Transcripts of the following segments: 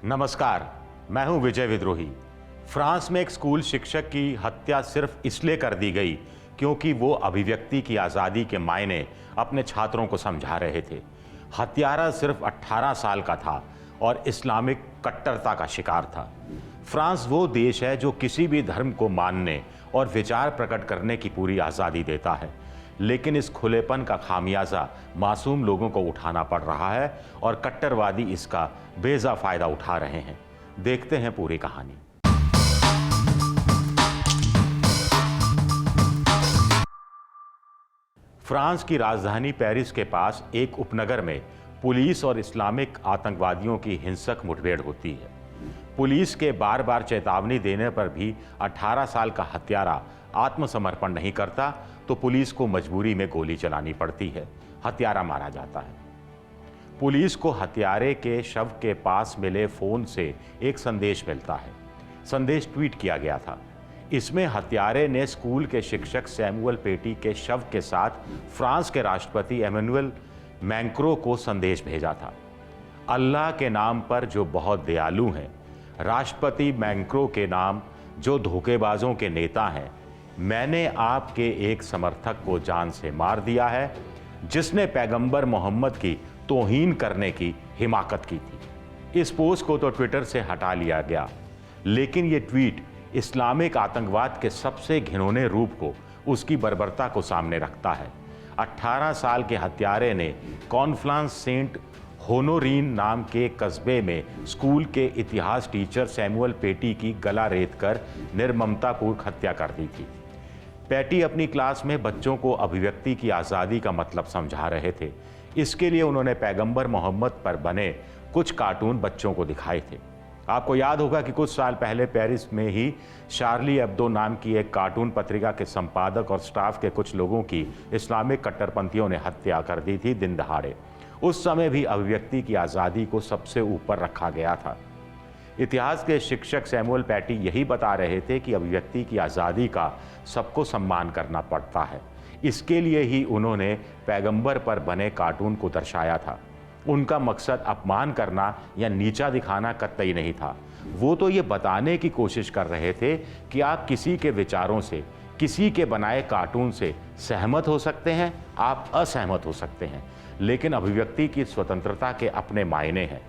नमस्कार, मैं हूं विजय विद्रोही। फ्रांस में एक स्कूल शिक्षक की हत्या सिर्फ इसलिए कर दी गई क्योंकि वो अभिव्यक्ति की आज़ादी के मायने अपने छात्रों को समझा रहे थे। हत्यारा सिर्फ 18 साल का था और इस्लामिक कट्टरता का शिकार था। फ्रांस वो देश है जो किसी भी धर्म को मानने और विचार प्रकट करने की पूरी आज़ादी देता है, लेकिन इस खुलेपन का खामियाजा मासूम लोगों को उठाना पड़ रहा है और कट्टरवादी इसका बेजा फायदा उठा रहे हैं। देखते हैं पूरी कहानी। फ्रांस की राजधानी पेरिस के पास एक उपनगर में पुलिस और इस्लामिक आतंकवादियों की हिंसक मुठभेड़ होती है। पुलिस के बार बार चेतावनी देने पर भी 18 साल का हत्यारा आत्मसमर्पण नहीं करता तो पुलिस को मजबूरी में गोली चलानी पड़ती है। हत्यारा मारा जाता है। पुलिस को हत्यारे के शव के पास मिले फोन से एक संदेश मिलता है। संदेश ट्वीट किया गया था। इसमें हत्यारे ने स्कूल के शिक्षक सैमुअल पेटी के शव के साथ फ्रांस के राष्ट्रपति एमेनुएल मैक्रों को संदेश भेजा था। अल्लाह के नाम पर जो बहुत दयालु हैं, राष्ट्रपति मैक्रों के नाम जो धोखेबाजों के नेता हैं, मैंने आपके एक समर्थक को जान से मार दिया है जिसने पैगंबर मोहम्मद की तौहीन करने की हिमाकत की थी। इस पोस्ट को तो ट्विटर से हटा लिया गया, लेकिन ये ट्वीट इस्लामिक आतंकवाद के सबसे घिनौने रूप को, उसकी बर्बरता को सामने रखता है। 18 साल के हत्यारे ने कॉन्फ्लांस सेंट होनोरीन नाम के कस्बे में स्कूल के इतिहास टीचर सैमुअल पेटी की गला रेत कर निर्ममतापूर्वक हत्या कर दी थी। पेटी अपनी क्लास में बच्चों को अभिव्यक्ति की आज़ादी का मतलब समझा रहे थे। इसके लिए उन्होंने पैगंबर मोहम्मद पर बने कुछ कार्टून बच्चों को दिखाए थे। आपको याद होगा कि कुछ साल पहले पेरिस में ही शार्ली एब्दो नाम की एक कार्टून पत्रिका के संपादक और स्टाफ के कुछ लोगों की इस्लामिक कट्टरपंथियों ने हत्या कर दी थी दिन दहाड़े। उस समय भी अभिव्यक्ति की आज़ादी को सबसे ऊपर रखा गया था। इतिहास के शिक्षक सैमुअल पेटी यही बता रहे थे कि अभिव्यक्ति की आज़ादी का सबको सम्मान करना पड़ता है। इसके लिए ही उन्होंने पैगंबर पर बने कार्टून को दर्शाया था। उनका मकसद अपमान करना या नीचा दिखाना कतई नहीं था। वो तो ये बताने की कोशिश कर रहे थे कि आप किसी के विचारों से, किसी के बनाए कार्टून से सहमत हो सकते हैं, आप असहमत हो सकते हैं, लेकिन अभिव्यक्ति की स्वतंत्रता के अपने मायने हैं।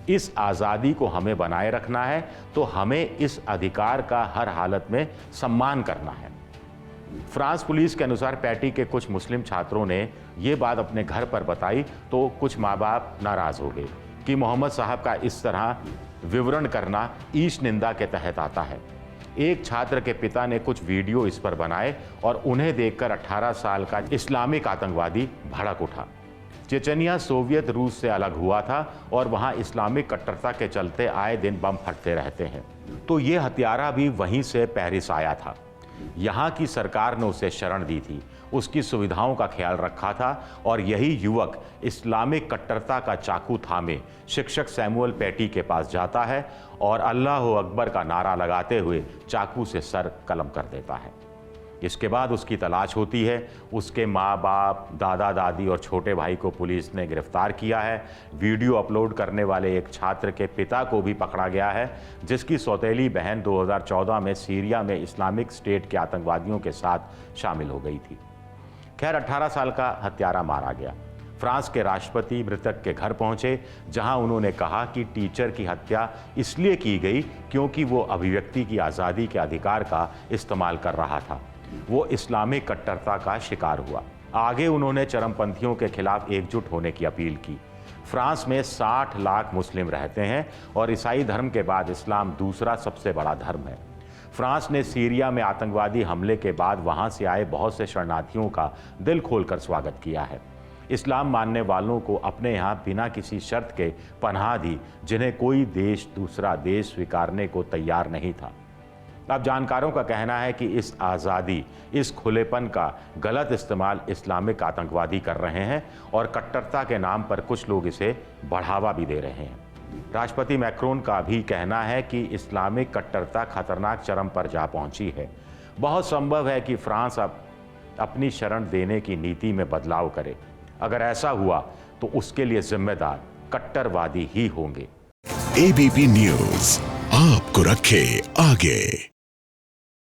इस आज़ादी को हमें बनाए रखना है तो हमें इस अधिकार का हर हालत में सम्मान करना है। फ्रांस पुलिस के अनुसार पेटी के कुछ मुस्लिम छात्रों ने ये बात अपने घर पर बताई तो कुछ माँ बाप नाराज़ हो गए कि मोहम्मद साहब का इस तरह विवरण करना ईश निंदा के तहत आता है। एक छात्र के पिता ने कुछ वीडियो इस पर बनाए और उन्हें देखकर 18 साल का इस्लामिक आतंकवादी भड़क उठा। चेचनिया सोवियत रूस से अलग हुआ था और वहां इस्लामिक कट्टरता के चलते आए दिन बम फटते रहते हैं। तो ये हत्यारा भी वहीं से पेरिस आया था। यहाँ की सरकार ने उसे शरण दी थी, उसकी सुविधाओं का ख्याल रखा था और यही युवक इस्लामिक कट्टरता का चाकू थामे शिक्षक सैमुअल पेटी के पास जाता है और अल्लाह अकबर का नारा लगाते हुए चाकू से सर कलम कर देता है। इसके बाद उसकी तलाश होती है। उसके माँ बाप, दादा दादी और छोटे भाई को पुलिस ने गिरफ्तार किया है। वीडियो अपलोड करने वाले एक छात्र के पिता को भी पकड़ा गया है, जिसकी सौतेली बहन 2014 में सीरिया में इस्लामिक स्टेट के आतंकवादियों के साथ शामिल हो गई थी। खैर, 18 साल का हत्यारा मारा गया। फ्रांस के राष्ट्रपति मृतक के घर पहुंचे, जहां उन्होंने कहा कि टीचर की हत्या इसलिए की गई क्योंकि वो अभिव्यक्ति की आज़ादी के अधिकार का इस्तेमाल कर रहा था। वो इस्लामिक कट्टरता का शिकार हुआ। आगे उन्होंने चरमपंथियों के खिलाफ एकजुट होने की अपील की। फ्रांस में 60 लाख मुस्लिम रहते हैं और ईसाई धर्म के बाद इस्लाम दूसरा सबसे बड़ा धर्म है। फ्रांस ने सीरिया में आतंकवादी हमले के बाद वहां से आए बहुत से शरणार्थियों का दिल खोलकर स्वागत किया है। इस्लाम मानने वालों को अपने यहाँ बिना किसी शर्त के पनाह दी, जिन्हें कोई देश दूसरा देश स्वीकारने को तैयार नहीं था। अब जानकारों का कहना है कि इस आज़ादी, इस खुलेपन का गलत इस्तेमाल इस्लामिक आतंकवादी कर रहे हैं और कट्टरता के नाम पर कुछ लोग इसे बढ़ावा भी दे रहे हैं। राष्ट्रपति मैक्रोन का भी कहना है कि इस्लामिक कट्टरता खतरनाक चरम पर जा पहुंची है। बहुत संभव है कि फ्रांस अब अपनी शरण देने की नीति में बदलाव करे। अगर ऐसा हुआ तो उसके लिए जिम्मेदार कट्टरवादी ही होंगे। एबीपी न्यूज आपको रखे आगे।